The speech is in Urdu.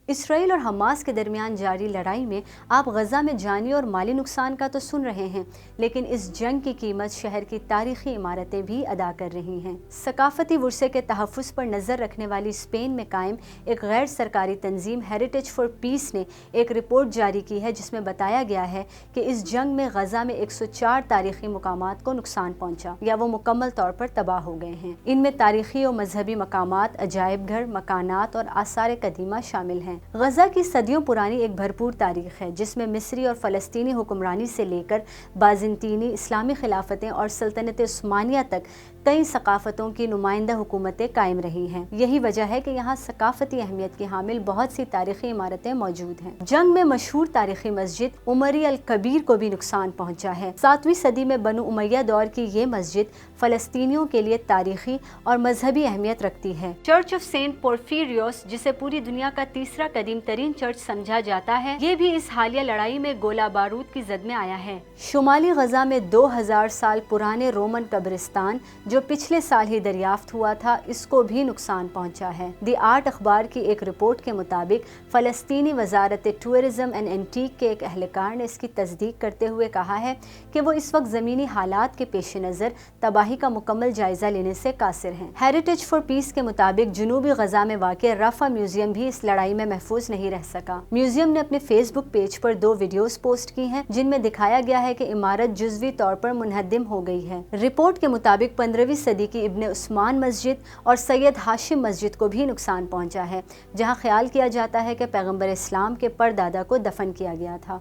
اسرائیل اور حماس کے درمیان جاری لڑائی میں آپ غزہ میں جانی اور مالی نقصان کا تو سن رہے ہیں، لیکن اس جنگ کی قیمت شہر کی تاریخی عمارتیں بھی ادا کر رہی ہیں۔ ثقافتی ورثے کے تحفظ پر نظر رکھنے والی اسپین میں قائم ایک غیر سرکاری تنظیم ہیریٹیج فار پیس نے ایک رپورٹ جاری کی ہے جس میں بتایا گیا ہے کہ اس جنگ میں غزہ میں 104 تاریخی مقامات کو نقصان پہنچا یا وہ مکمل طور پر تباہ ہو گئے ہیں۔ ان میں تاریخی اور مذہبی مقامات، عجائب گھر، مکانات اور آثار قدیمہ شامل ہیں۔ غزہ کی صدیوں پرانی ایک بھرپور تاریخ ہے جس میں مصری اور فلسطینی حکمرانی سے لے کر بازنطینی، اسلامی خلافتیں اور سلطنت عثمانیہ تک کئی ثقافتوں کی نمائندہ حکومتیں قائم رہی ہیں۔ یہی وجہ ہے کہ یہاں ثقافتی اہمیت کی حامل بہت سی تاریخی عمارتیں موجود ہیں۔ جنگ میں مشہور تاریخی مسجد عمری الکبیر کو بھی نقصان پہنچا ہے۔ 7ویں صدی میں بنو امیہ دور کی یہ مسجد فلسطینیوں کے لیے تاریخی اور مذہبی اہمیت رکھتی ہے۔ چرچ آف سینٹ پورفیریوس، جسے پوری دنیا کا تیسرا قدیم ترین چرچ سمجھا جاتا ہے، یہ بھی اس حالیہ لڑائی میں گولہ بارود کی زد میں آیا ہے۔ شمالی غزہ میں 2000 سال پرانے رومن قبرستان جو پچھلے سال ہی دریافت ہوا تھا، اس کو بھی نقصان پہنچا ہے۔ دی آرٹ اخبار کی ایک رپورٹ کے مطابق فلسطینی وزارت ٹورزم اینڈ اینٹیک کے ایک اہلکار نے اس کی تصدیق کرتے ہوئے کہا ہے کہ وہ اس وقت زمینی حالات کے پیش نظر تباہی کا مکمل جائزہ لینے سے قاصر ہیں۔ ہیریٹیج فار پیس کے مطابق جنوبی غزہ میں واقع رفح میوزیم بھی اس لڑائی میں محفوظ نہیں رہ سکا۔ میوزیم نے اپنے فیس بک پیج پر 2 ویڈیوز پوسٹ کی ہیں جن میں دکھایا گیا ہے کہ عمارت جزوی طور پر منہدم ہو گئی ہے۔ رپورٹ کے مطابق 15ویں صدی کی ابن عثمان مسجد اور سید ہاشم مسجد کو بھی نقصان پہنچا ہے، جہاں خیال کیا جاتا ہے کہ پیغمبر اسلام کے پردادا کو دفن کیا گیا تھا۔